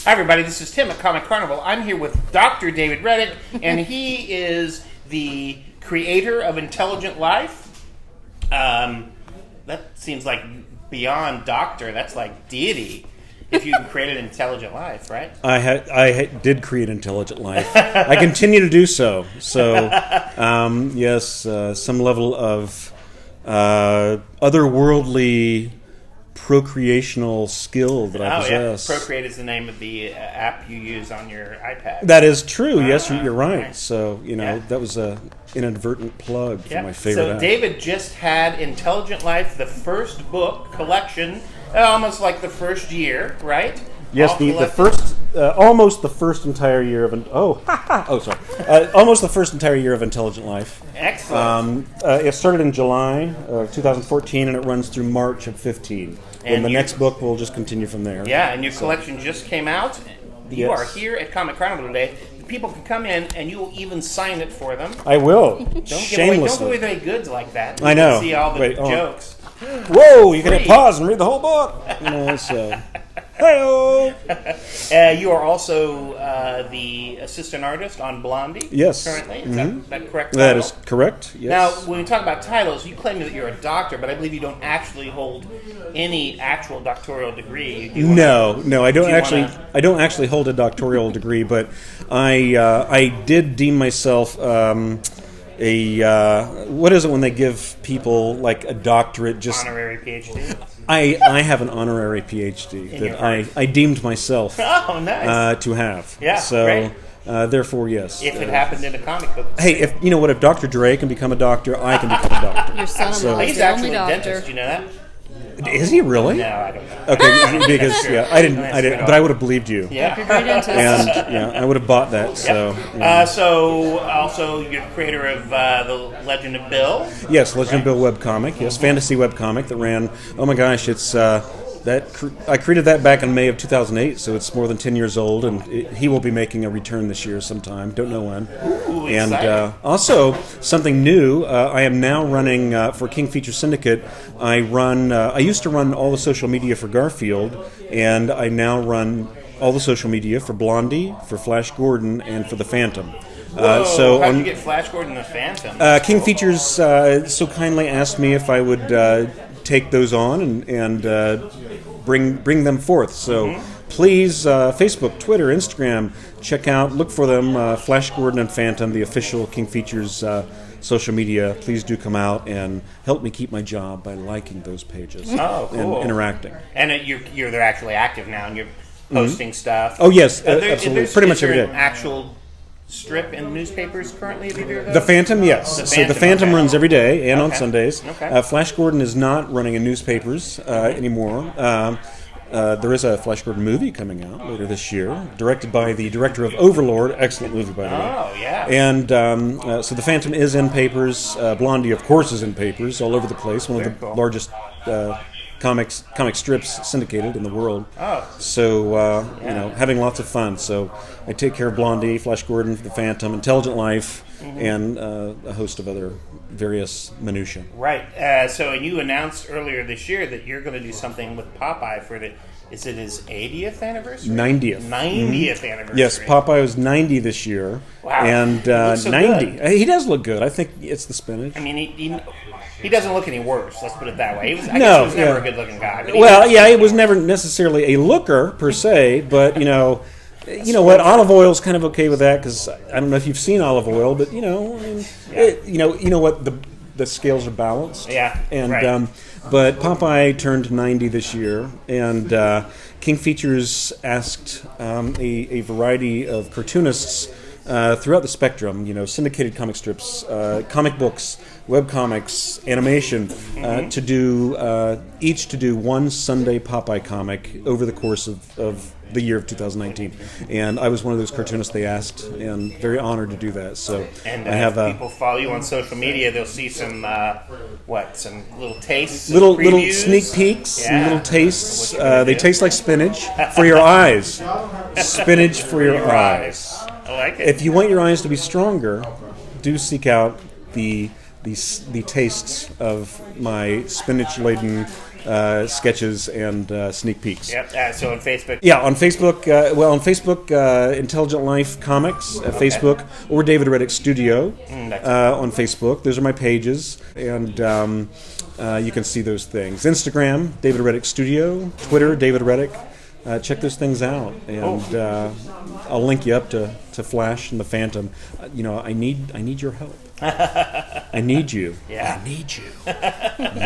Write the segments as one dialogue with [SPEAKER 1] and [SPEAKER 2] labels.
[SPEAKER 1] Hi, everybody. This is Tim at Comic Carnival. I'm here with Dr. David Reddick, and he is the creator of Intelligent Life. That seems like beyond doctor. That's like deity. If you can create an intelligent life, right?
[SPEAKER 2] I did create Intelligent Life. I continue to do so. So, yes, some level of otherworldly procreational skill that I possess.
[SPEAKER 1] Yeah. Procreate is the name of the app you use on your iPad.
[SPEAKER 2] That is true. Yes, you're right. So, that was an inadvertent plug for my favorite app.
[SPEAKER 1] So, David just had Intelligent Life, the first book collection, almost like the first year, right?
[SPEAKER 2] Yes, the first, almost the first entire year of almost the first entire year of Intelligent Life.
[SPEAKER 1] Excellent.
[SPEAKER 2] It started in July of 2014, and it runs through March of 15. And the next book will just continue from there.
[SPEAKER 1] Yeah, and your collection just came out. You are here at Comic Carnival today. People can come in, and you will even sign it for them.
[SPEAKER 2] I will.
[SPEAKER 1] Don't
[SPEAKER 2] Shamelessly.
[SPEAKER 1] give away any goods like that.
[SPEAKER 2] I know.
[SPEAKER 1] See all the jokes.
[SPEAKER 2] Whoa! You can hit pause and read the whole book. So. Hey-o!
[SPEAKER 1] You are also the assistant artist on Blondie.
[SPEAKER 2] Yes.
[SPEAKER 1] Currently, is that correct?
[SPEAKER 2] That is correct. Yes.
[SPEAKER 1] Now, when we talk about titles, you claim that you're a doctor, but I believe you don't actually hold any actual doctoral degree.
[SPEAKER 2] No, I don't actually. I don't actually hold a doctoral degree, but I did deem myself what is it when they give people like a doctorate? Just
[SPEAKER 1] honorary PhD.
[SPEAKER 2] I have an honorary PhD that I deemed myself
[SPEAKER 1] nice.
[SPEAKER 2] To have.
[SPEAKER 1] Yeah,
[SPEAKER 2] so
[SPEAKER 1] great.
[SPEAKER 2] Therefore, yes.
[SPEAKER 1] If it happened in a comic book.
[SPEAKER 2] Hey, if Dr. Dre can become a doctor, I can become a doctor.
[SPEAKER 3] Your son-in-law is
[SPEAKER 1] He's
[SPEAKER 3] the
[SPEAKER 1] actually
[SPEAKER 3] only
[SPEAKER 1] a
[SPEAKER 3] doctor.
[SPEAKER 1] dentist. You know that?
[SPEAKER 2] Is he really?
[SPEAKER 1] No, I don't know.
[SPEAKER 2] Okay, because I didn't, but I would have believed you.
[SPEAKER 1] Yeah.
[SPEAKER 3] You're a great dentist.
[SPEAKER 2] And I would have bought that. So.
[SPEAKER 1] So also you're creator of the Legend of Bill.
[SPEAKER 2] Yes, Legend of Bill webcomic. Yes, fantasy webcomic that ran. Oh my gosh, it's I created that back in May of 2008, so it's more than 10 years old, and he will be making a return this year sometime. Don't know when.
[SPEAKER 1] Ooh,
[SPEAKER 2] and also something new. I am now running for King Feature Syndicate. I used to run all the social media for Garfield, and I now run all the social media for Blondie, for Flash Gordon, and for the Phantom.
[SPEAKER 1] How did you get Flash Gordon and the Phantom?
[SPEAKER 2] King Features so kindly asked me if I would take those on and bring them forth. So please, Facebook, Twitter, Instagram, look for them, Flash Gordon and Phantom, the official King Features social media. Please do come out and help me keep my job by liking those pages and interacting.
[SPEAKER 1] And they're actually active now, and you're posting stuff.
[SPEAKER 2] Oh yes, absolutely, pretty much every day.
[SPEAKER 1] Actual strip in newspapers currently of either of those?
[SPEAKER 2] The Phantom, yes. The Phantom runs every day and on Sundays.
[SPEAKER 1] Okay.
[SPEAKER 2] Flash Gordon is not running in newspapers anymore. There is a Flash Gordon movie coming out later this year, directed by the director of Overlord. Excellent movie, by the way.
[SPEAKER 1] Oh, yeah.
[SPEAKER 2] And so the Phantom is in papers. Blondie, of course, is in papers all over the place. One of the largest comic strips syndicated in the world.
[SPEAKER 1] Oh.
[SPEAKER 2] So, having lots of fun. So I take care of Blondie, Flash Gordon, the Phantom, Intelligent Life, and a host of other various minutiae.
[SPEAKER 1] Right. So you announced earlier this year that you're going to do something with Popeye for is it his 80th anniversary?
[SPEAKER 2] 90th.
[SPEAKER 1] 90th anniversary.
[SPEAKER 2] Yes, Popeye was 90 this year.
[SPEAKER 1] Wow.
[SPEAKER 2] And
[SPEAKER 1] He looks so
[SPEAKER 2] 90.
[SPEAKER 1] good.
[SPEAKER 2] He does look good. I think it's the spinach.
[SPEAKER 1] I mean, he doesn't look any worse, let's put it that way. I guess he was never a good-looking guy. But
[SPEAKER 2] he was never necessarily a looker, per se, but, you know what? Olive oil's kind of okay with that, because I don't know if you've seen olive oil, but, what? The scales are balanced.
[SPEAKER 1] Yeah,
[SPEAKER 2] and
[SPEAKER 1] right.
[SPEAKER 2] But Popeye turned 90 this year, and King Features asked a variety of cartoonists throughout the spectrum, syndicated comic strips, comic books, webcomics, animation, to do one Sunday Popeye comic over the course of the year of 2019, and I was one of those cartoonists they asked, and very honored to do that. So,
[SPEAKER 1] and
[SPEAKER 2] I have
[SPEAKER 1] if people follow you on social media, they'll see some little tastes,
[SPEAKER 2] little sneak peeks, and little tastes. They taste like spinach for your eyes. Spinach for your eyes.
[SPEAKER 1] I like it.
[SPEAKER 2] If you want your eyes to be stronger, do seek out the tastes of my spinach-laden sketches and sneak peeks.
[SPEAKER 1] Yep. So on Facebook.
[SPEAKER 2] Yeah, on Facebook. On Facebook, Intelligent Life Comics at Facebook, or David Reddick Studio on Facebook. Those are my pages, and you can see those things. Instagram, David Reddick Studio. Twitter, David Reddick. Check those things out, and I'll link you up to Flash and the Phantom. I need your help. I need you.
[SPEAKER 1] Yeah.
[SPEAKER 2] I need you.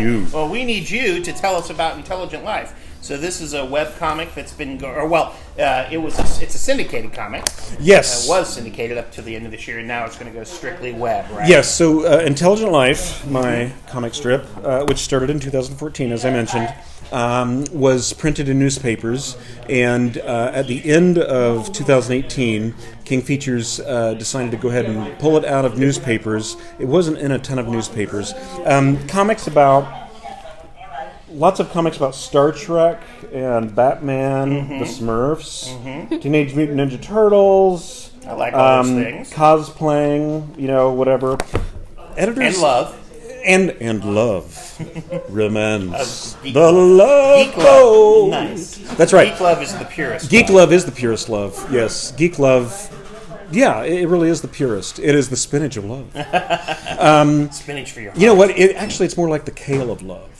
[SPEAKER 2] You.
[SPEAKER 1] Well, we need you to tell us about Intelligent Life. So this is a web comic that's been it's a syndicated comic.
[SPEAKER 2] Yes.
[SPEAKER 1] It was syndicated up to the end of this year, and now it's going to go strictly web, right?
[SPEAKER 2] Yes. So Intelligent Life, my comic strip, which started in 2014, as I mentioned, was printed in newspapers, and at the end of 2018, King Features decided to go ahead and pull it out of newspapers. It wasn't in a ton of newspapers. Lots of comics about Star Trek and Batman, the Smurfs, Teenage Mutant Ninja Turtles.
[SPEAKER 1] I like all those things.
[SPEAKER 2] Cosplaying, whatever. Editors
[SPEAKER 1] And love.
[SPEAKER 2] And love. Romance.
[SPEAKER 1] Geek
[SPEAKER 2] The love.
[SPEAKER 1] Geek love. Nice.
[SPEAKER 2] That's right.
[SPEAKER 1] Geek love is the purest.
[SPEAKER 2] Geek love is the purest love. Yes. Geek love. Yeah, it really is the purest. It is the spinach of love.
[SPEAKER 1] Spinach for your heart.
[SPEAKER 2] You know what? It's more like the kale of love.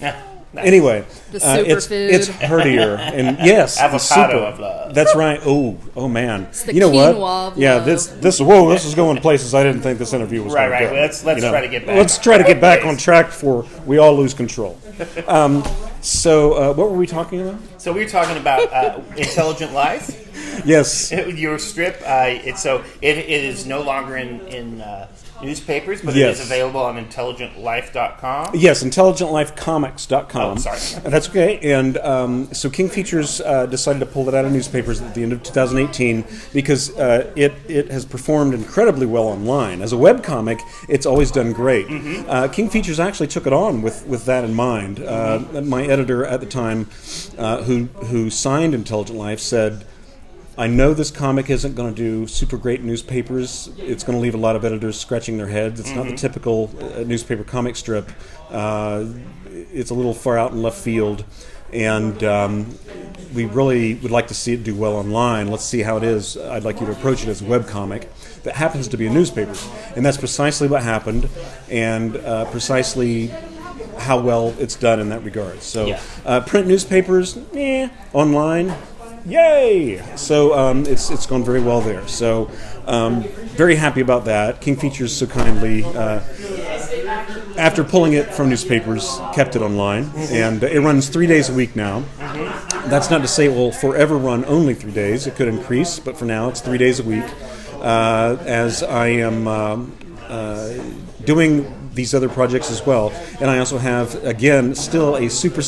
[SPEAKER 1] Nice.
[SPEAKER 2] Anyway,
[SPEAKER 3] The superfood.
[SPEAKER 2] it's heartier, and yes, the
[SPEAKER 1] Avocado
[SPEAKER 2] super.
[SPEAKER 1] of love.
[SPEAKER 2] That's right. Oh man.
[SPEAKER 3] It's the
[SPEAKER 2] you know
[SPEAKER 3] quinoa
[SPEAKER 2] what?
[SPEAKER 3] of
[SPEAKER 2] Yeah,
[SPEAKER 3] love.
[SPEAKER 2] this is going places I didn't think this interview was
[SPEAKER 1] Right,
[SPEAKER 2] going to
[SPEAKER 1] right.
[SPEAKER 2] go.
[SPEAKER 1] Let's try to get back.
[SPEAKER 2] Let's try to get back on track before we all lose control. So, what were we talking about?
[SPEAKER 1] So we were talking about Intelligent Life.
[SPEAKER 2] Yes.
[SPEAKER 1] Your strip. It is no longer in newspapers, but
[SPEAKER 2] Yes.
[SPEAKER 1] it is available on intelligentlife.com.
[SPEAKER 2] Yes, intelligentLifeComics.com.
[SPEAKER 1] Oh, sorry.
[SPEAKER 2] That's okay. And so King Features decided to pull it out of newspapers at the end of 2018 because it has performed incredibly well online. As a webcomic, it's always done great. King Features actually took it on with that in mind. My editor at the time, who signed Intelligent Life, said, I know this comic isn't going to do super great in newspapers. It's going to leave a lot of editors scratching their heads. It's not the typical newspaper comic strip. It's a little far out in left field. And we really would like to see it do well online. Let's see how it is. I'd like you to approach it as a webcomic that happens to be in newspapers. And that's precisely what happened, and precisely how well it's done in that regard. So print newspapers, online, yay! So it's gone very well there. So very happy about that. King Features so kindly, after pulling it from newspapers, kept it online, and it runs 3 days a week now. That's not to say it will forever run only 3 days. It could increase, but for now it's 3 days a week. As I am doing these other projects as well, and I also have, again, still a super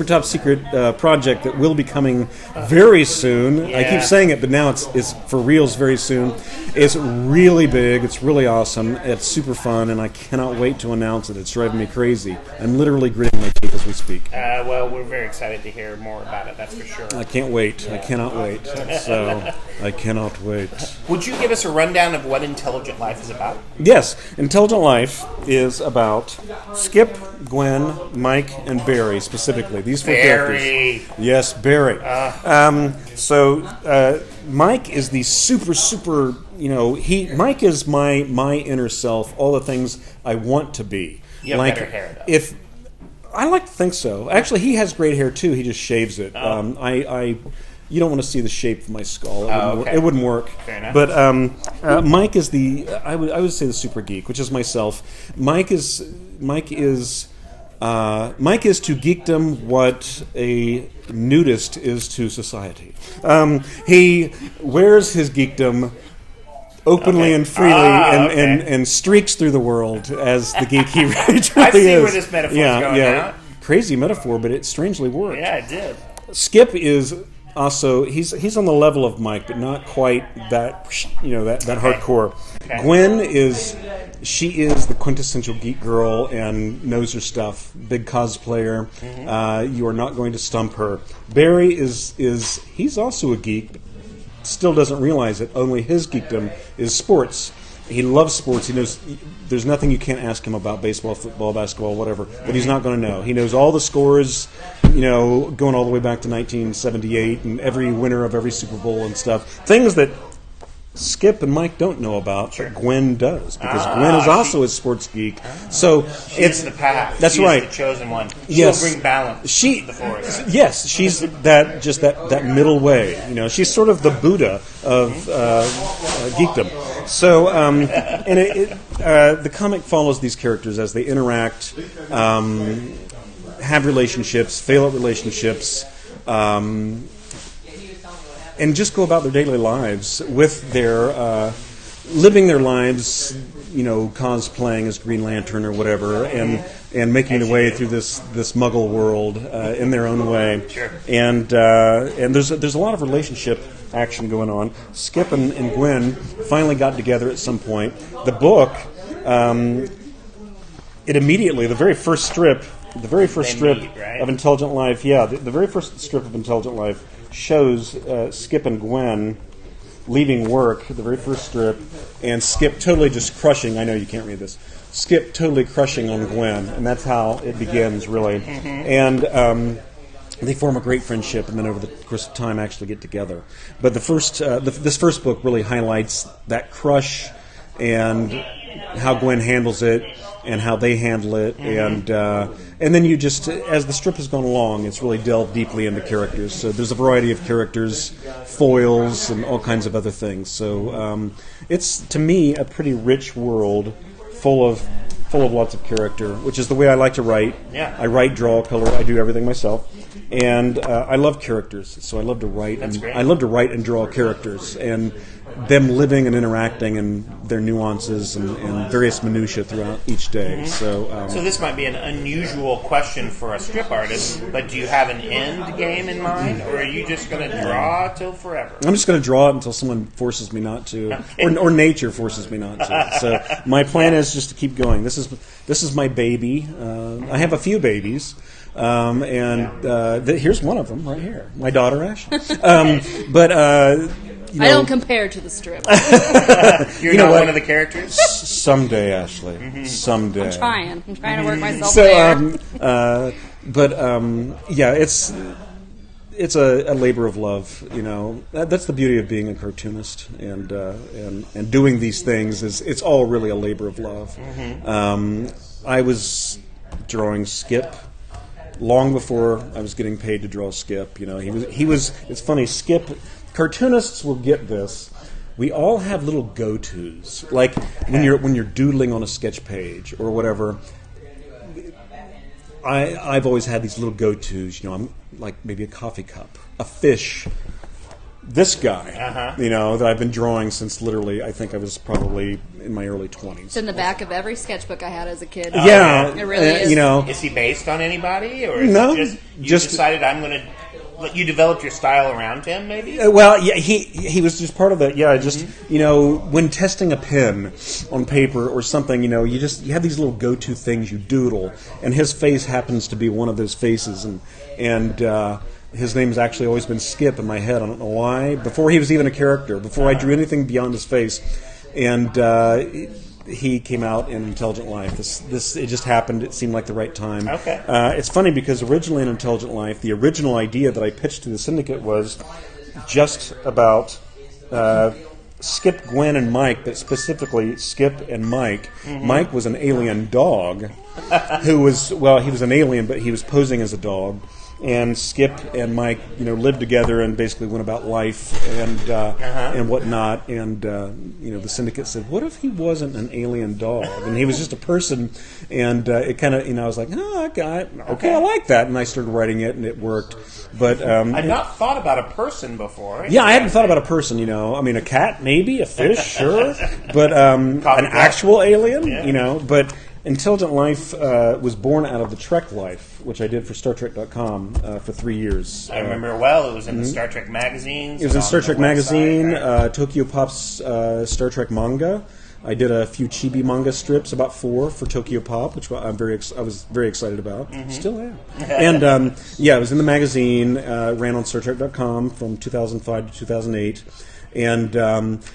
[SPEAKER 2] top secret project that will be coming very soon. I keep saying it, but now it's for reals very soon. It's really big. It's really awesome. It's super fun, and I cannot wait to announce it. It's driving me crazy. I'm literally gritting my teeth as we speak.
[SPEAKER 1] Well, we're very excited to hear more about it. That's for sure.
[SPEAKER 2] I can't wait. I cannot wait. So I cannot wait.
[SPEAKER 1] Would you give us a rundown of what Intelligent Life is about?
[SPEAKER 2] Yes, Intelligent Life is about Skip, Gwen, Mike, and Barry specifically. These four characters. Yes, Barry. So Mike is the super. Mike is my inner self. All the things I want to be.
[SPEAKER 1] You have better hair, though.
[SPEAKER 2] If I like to think so. Actually, he has great hair too. He just shaves it. You don't want to see the shape of my skull. It wouldn't work.
[SPEAKER 1] Fair enough.
[SPEAKER 2] But Mike is I would say the super geek, which is myself. Mike is to geekdom what a nudist is to society. He wears his geekdom openly and freely, and streaks through the world as the geek he really truly
[SPEAKER 1] I see
[SPEAKER 2] is.
[SPEAKER 1] where this metaphor is going out.
[SPEAKER 2] Crazy metaphor, but it strangely worked.
[SPEAKER 1] Yeah, it did.
[SPEAKER 2] Skip is also he's on the level of Mike, but not quite that that hardcore.
[SPEAKER 1] Okay.
[SPEAKER 2] Gwen is the quintessential geek girl and knows her stuff. Big cosplayer. You are not going to stump her. Barry is he's also a geek, but still doesn't realize it. Only his geekdom is sports. He loves sports. He knows there's nothing you can't ask him about baseball, football, basketball, whatever, that he's not going to know. He knows all the scores, going all the way back to 1978 and every winner of every Super Bowl and stuff. Things that Skip and Mike don't know about, but Gwen does, because Gwen is also a sports geek. So
[SPEAKER 1] it's the path.
[SPEAKER 2] That's right.
[SPEAKER 1] She's the chosen one.
[SPEAKER 2] She'll
[SPEAKER 1] bring balance to the forest.
[SPEAKER 2] Yes, she's that middle way. She's sort of the Buddha of geekdom. So, the comic follows these characters as they interact, have relationships, fail at relationships. And just go about their daily lives with their living their lives, cosplaying as Green Lantern or whatever, and making their way through this Muggle world in their own way.
[SPEAKER 1] Sure.
[SPEAKER 2] And there's a lot of relationship action going on. Skip and Gwen finally got together at some point. The book, it immediately, the very first strip of Intelligent Life, the very first strip of Intelligent Life shows Skip and Gwen leaving work, the very first strip, and Skip totally just crushing. I know you can't read this. Skip totally crushing on Gwen, and that's how it begins, really. And they form a great friendship, and then over the course of time actually get together. But this first book really highlights that crush and how Gwen handles it and how they handle it, and then you just, as the strip has gone along, it's really delved deeply into characters. So there's a variety of characters, foils, and all kinds of other things. So it's, to me, a pretty rich world full of lots of character, which is the way I like to write.
[SPEAKER 1] Yeah.
[SPEAKER 2] I write, draw, color, I do everything myself, and I love characters. So I love to write.
[SPEAKER 1] That's great.
[SPEAKER 2] I love to write and draw characters, and them living and interacting and their nuances and various minutiae throughout each day. So
[SPEAKER 1] this might be an unusual question for a strip artist, but do you have an end game in mind, or are you just going to draw till forever?
[SPEAKER 2] I'm just going to draw it until someone forces me not to, or nature forces me not to. So my plan is just to keep going. This is my baby. I have a few babies. Here's one of them right here, my daughter Ashley.
[SPEAKER 3] I don't compare to the strip.
[SPEAKER 1] You're not one of the characters?
[SPEAKER 2] Someday, Ashley. Someday.
[SPEAKER 3] I'm trying to work myself there.
[SPEAKER 2] It's a labor of love. That's the beauty of being a cartoonist and doing these things. It's all really a labor of love. I was drawing Skip long before I was getting paid to draw Skip. He was. It's funny. Skip. Cartoonists will get this. We all have little go-tos, like when you're doodling on a sketch page or whatever. I've always had these little go-tos. I'm like maybe a coffee cup, a fish. This guy, that I've been drawing since literally, I think I was probably in my early 20s.
[SPEAKER 3] It's in the back of every sketchsketchbook I had as a kid.
[SPEAKER 2] Yeah,
[SPEAKER 3] it really is.
[SPEAKER 1] Is he based on anybody, or is
[SPEAKER 2] no?
[SPEAKER 1] It just decided I'm going to. You developed your style around him, maybe?
[SPEAKER 2] Well, yeah, he was just part of that. Yeah, just when testing a pen on paper or something, you have these little go-to things you doodle, and his face happens to be one of those faces, and his name's actually always been Skip in my head. I don't know why. Before he was even a character, before I drew anything beyond his face, and he came out in Intelligent Life. It just happened. It seemed like the right time.
[SPEAKER 1] Okay.
[SPEAKER 2] It's funny because originally in Intelligent Life, the original idea that I pitched to the syndicate was just about Skip, Gwen, and Mike, but specifically Skip and Mike. Mike was an alien dog who was, he was an alien, but he was posing as a dog. And Skip and Mike, lived together and basically went about life and whatnot. And the syndicate said, "What if he wasn't an alien dog and he was just a person?" And it kind of, I was like, "Oh, okay, I like that." And I started writing it, and it worked. But
[SPEAKER 1] I'd not thought about a person before.
[SPEAKER 2] Yeah, I hadn't thought about a person. I mean, a cat, maybe a fish, sure, but an actual alien, But Intelligent Life was born out of the Trek Life, which I did for StarTrek.com for 3 years.
[SPEAKER 1] I remember well. It was in the Star Trek magazines.
[SPEAKER 2] It was in Star Trek magazine, Tokyo Pop's Star Trek manga. I did a few chibi manga strips, about 4 for Tokyo Pop, which I was very excited about. Still am. And it was in the magazine. Ran on StarTrek.com from 2005 to 2008. And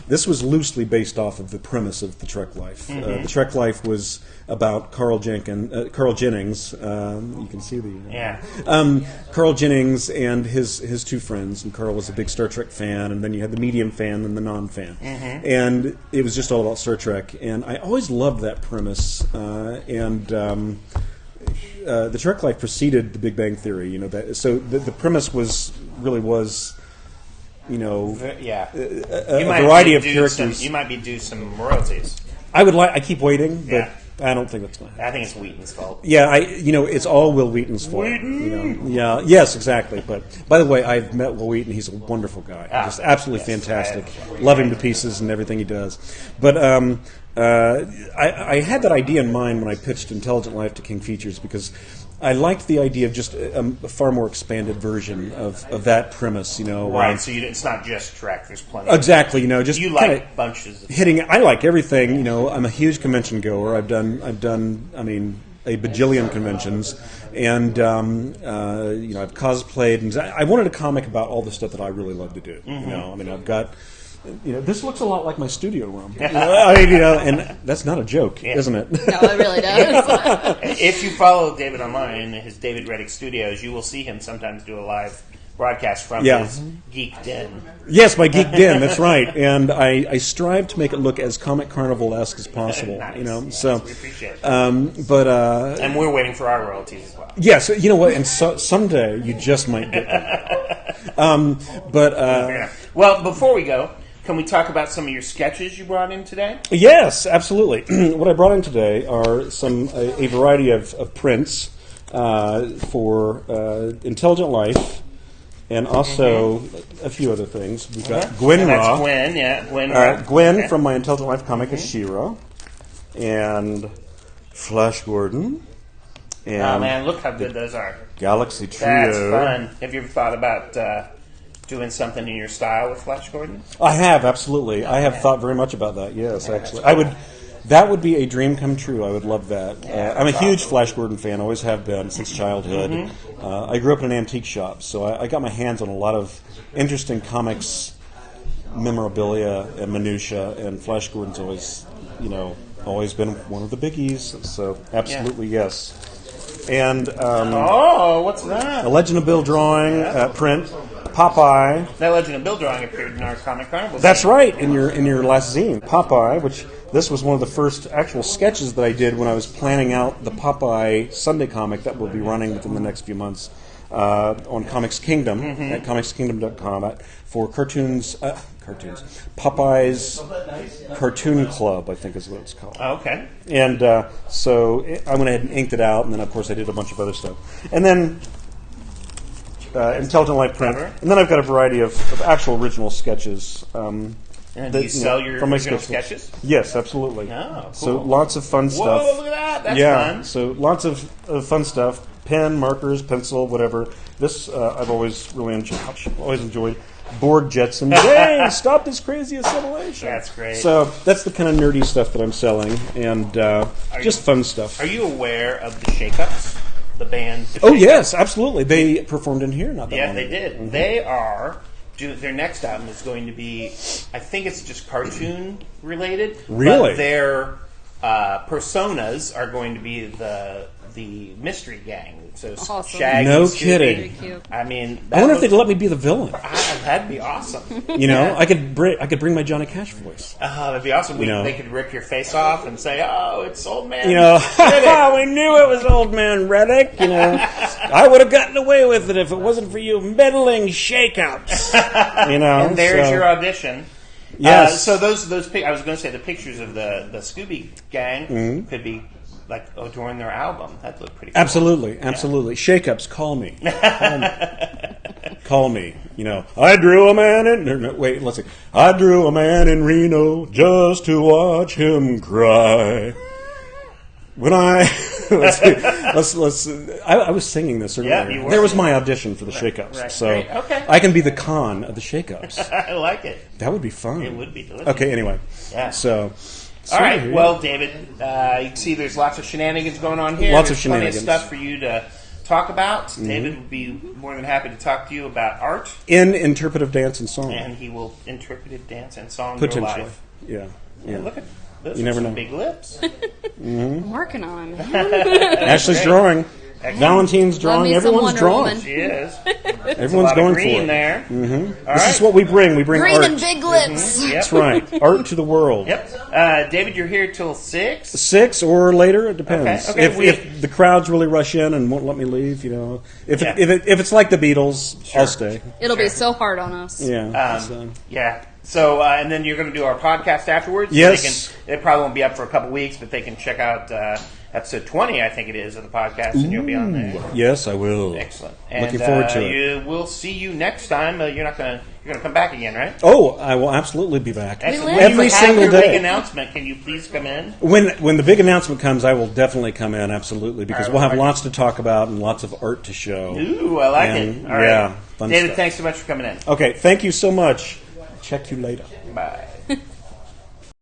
[SPEAKER 2] this was loosely based off of the premise of the Trek Life. The Trek Life was about Carl Jennings. You can see the Carl Jennings and his 2 friends. And Carl was a big Star Trek fan, and then you had the medium fan and the non-fan. And it was just all about Star Trek. And I always loved that premise. The Trek Life preceded the Big Bang Theory. So the premise was. A variety of characters.
[SPEAKER 1] You might be due some royalties.
[SPEAKER 2] I keep waiting, but I don't think that's going to happen.
[SPEAKER 1] I think it's Wheaton's fault.
[SPEAKER 2] Yeah, it's all Will Wheaton's fault.
[SPEAKER 1] Wheaton!
[SPEAKER 2] Yes, exactly. But by the way, I've met Will Wheaton. He's a wonderful guy. Just absolutely fantastic. Love him to pieces and everything he does. But I had that idea in mind when I pitched Intelligent Life to King Features because I liked the idea of just a far more expanded version of that premise,
[SPEAKER 1] Right, so it's not just Trek. There's plenty.
[SPEAKER 2] Exactly, just
[SPEAKER 1] you like bunches of
[SPEAKER 2] hitting. I like everything. I'm a huge convention goer. I've done. A bajillion conventions, and I've cosplayed. And I wanted a comic about all the stuff that I really love to do. I've got. This looks a lot like my studio room. And that's not a joke, isn't it?
[SPEAKER 3] No, it really does.
[SPEAKER 1] If you follow David online in his David Reddick Studios, you will see him sometimes do a live broadcast from his Geek Den.
[SPEAKER 2] Yes, my Geek Den, that's right. And I strive to make it look as Comic Carnival-esque as possible.
[SPEAKER 1] Nice.
[SPEAKER 2] So
[SPEAKER 1] we appreciate it.
[SPEAKER 2] And
[SPEAKER 1] we're waiting for our royalties as well.
[SPEAKER 2] Yes, you know what? And someday you just might get them.
[SPEAKER 1] Well, before we go, can we talk about some of your sketches you brought in today?
[SPEAKER 2] Yes, absolutely. What I brought in today are a variety of prints for Intelligent Life, and also a few other things. We've got Gwen Ra.
[SPEAKER 1] That's Gwen,
[SPEAKER 2] Gwen from my Intelligent Life comic is She-Ra, and Flash Gordon. And
[SPEAKER 1] oh man, look how good those are.
[SPEAKER 2] Galaxy Trio.
[SPEAKER 1] That's fun. Have you ever thought about doing something in your style with Flash Gordon?
[SPEAKER 2] I have, absolutely. I have thought very much about that, yes, actually. That would be a dream come true. I would love that. I'm a huge Flash Gordon fan, always have been since childhood. I grew up in an antique shop, so I got my hands on a lot of interesting comics, memorabilia, and minutia, and Flash Gordon's always been one of the biggies, so absolutely yes. And
[SPEAKER 1] what's that?
[SPEAKER 2] A Legend of Bill drawing print. Popeye.
[SPEAKER 1] That Legend of Bill drawing appeared in our Comic Carnival.
[SPEAKER 2] That's right, in your last zine. Popeye, which this was one of the first actual sketches that I did when I was planning out the Popeye Sunday comic that will be running within the next few months on Comics Kingdom at comicskingdom.com for cartoons. Popeye's Cartoon Club, I think is what it's called.
[SPEAKER 1] Oh, okay.
[SPEAKER 2] And so I went ahead and inked it out, and then of course I did a bunch of other stuff. And then Intelligent Life print. And then I've got a variety of actual original sketches.
[SPEAKER 1] And do you sell your original sketches?
[SPEAKER 2] Yes, absolutely.
[SPEAKER 1] Oh, cool.
[SPEAKER 2] So lots of fun stuff.
[SPEAKER 1] Whoa, look at that. That's fun.
[SPEAKER 2] So lots of fun stuff. Pen, markers, pencil, whatever. This I've always really enjoyed. Borg Jetson. Hey, stop this crazy assimilation.
[SPEAKER 1] That's great.
[SPEAKER 2] So that's the kind of nerdy stuff that I'm selling, and just fun stuff.
[SPEAKER 1] Are you aware of the Shake-Ups? The band?
[SPEAKER 2] Yes, absolutely. They performed in here not that long ago.
[SPEAKER 1] Yeah, they did. Mm-hmm. They are... Their next album is going to be... I think it's just cartoon related.
[SPEAKER 2] Really?
[SPEAKER 1] But their personas are going to be the Mystery Gang. So
[SPEAKER 3] awesome.
[SPEAKER 1] Shaggy,
[SPEAKER 2] no
[SPEAKER 1] Scooby.
[SPEAKER 2] kidding.
[SPEAKER 1] I mean,
[SPEAKER 2] I wonder if they'd let me be the villain.
[SPEAKER 1] That'd be awesome.
[SPEAKER 2] I could bring my Johnny Cash voice.
[SPEAKER 1] That'd be awesome. They could rip your face off and say, "Oh, it's Old Man."
[SPEAKER 2] We knew it was Old Man Reddick. I would have gotten away with it if it wasn't for you meddling Shake-Ups.
[SPEAKER 1] And there's your audition.
[SPEAKER 2] Yes.
[SPEAKER 1] So those I was going to say the pictures of the Scooby Gang could be like during their album. That'd look pretty cool.
[SPEAKER 2] Absolutely. Shake-Ups, call me. Call me. I drew a man in... wait, let's see. I drew a man in Reno just to watch him cry. When I... I was singing this earlier.
[SPEAKER 1] Yeah, you were.
[SPEAKER 2] There was my audition for the Shake-Ups.
[SPEAKER 1] Right.
[SPEAKER 2] So
[SPEAKER 1] Great. Okay.
[SPEAKER 2] I can be the con of the Shake-Ups.
[SPEAKER 1] I like it.
[SPEAKER 2] That would be fun.
[SPEAKER 1] It would be delicious.
[SPEAKER 2] Okay, anyway.
[SPEAKER 1] Yeah.
[SPEAKER 2] So
[SPEAKER 1] All right. Well, David, you can see there's lots of shenanigans going on here.
[SPEAKER 2] Lots
[SPEAKER 1] there's
[SPEAKER 2] of shenanigans.
[SPEAKER 1] Plenty of stuff for you to talk about. David would be more than happy to talk to you about art.
[SPEAKER 2] In interpretive dance and song.
[SPEAKER 1] And he will interpretive dance and song
[SPEAKER 2] Potentially.
[SPEAKER 1] your life.
[SPEAKER 2] Yeah.
[SPEAKER 1] Look at those.
[SPEAKER 2] You never
[SPEAKER 1] some
[SPEAKER 2] know.
[SPEAKER 1] big lips.
[SPEAKER 3] I'm working on it.
[SPEAKER 2] Ashley's drawing. Valentine's drawing.
[SPEAKER 3] me some
[SPEAKER 2] Everyone's
[SPEAKER 3] Wonder
[SPEAKER 2] drawing.
[SPEAKER 3] Woman.
[SPEAKER 1] She is.
[SPEAKER 2] Everyone's going
[SPEAKER 1] green
[SPEAKER 2] for it.
[SPEAKER 1] there.
[SPEAKER 2] This is what we bring. We bring
[SPEAKER 3] Green
[SPEAKER 2] art.
[SPEAKER 3] and big lips.
[SPEAKER 1] Yep.
[SPEAKER 2] That's right. Art to the world.
[SPEAKER 1] Yep. David, you're here till 6.
[SPEAKER 2] 6 or later, it depends.
[SPEAKER 1] Okay,
[SPEAKER 2] If the crowds really rush in and won't let me leave, if it's like the Beatles, I'll stay.
[SPEAKER 3] It'll be so hard on us.
[SPEAKER 2] Yeah.
[SPEAKER 1] Yeah. So, and then you're going to do our podcast afterwards.
[SPEAKER 2] Yes.
[SPEAKER 1] So it probably won't be up for a couple weeks, but they can check out episode 20, I think it is, of the podcast, and you'll be on there.
[SPEAKER 2] Yes, I will.
[SPEAKER 1] Excellent. And,
[SPEAKER 2] Looking forward to it.
[SPEAKER 1] We'll see you next time. You're going to come back again, right?
[SPEAKER 2] Oh, I will absolutely be back.
[SPEAKER 1] Excellent.
[SPEAKER 3] live.
[SPEAKER 2] Every
[SPEAKER 1] When you have
[SPEAKER 2] single
[SPEAKER 1] your
[SPEAKER 2] day.
[SPEAKER 1] big announcement, can you please come in?
[SPEAKER 2] When the big announcement comes, I will definitely come in, absolutely, because
[SPEAKER 1] All right,
[SPEAKER 2] we'll have
[SPEAKER 1] well,
[SPEAKER 2] lots to talk about and lots of art to show.
[SPEAKER 1] Ooh, I like
[SPEAKER 2] And,
[SPEAKER 1] it. All right.
[SPEAKER 2] yeah, fun
[SPEAKER 1] David,
[SPEAKER 2] stuff.
[SPEAKER 1] thanks so much for coming in.
[SPEAKER 2] Okay, thank you so much. Check you later.
[SPEAKER 1] Bye.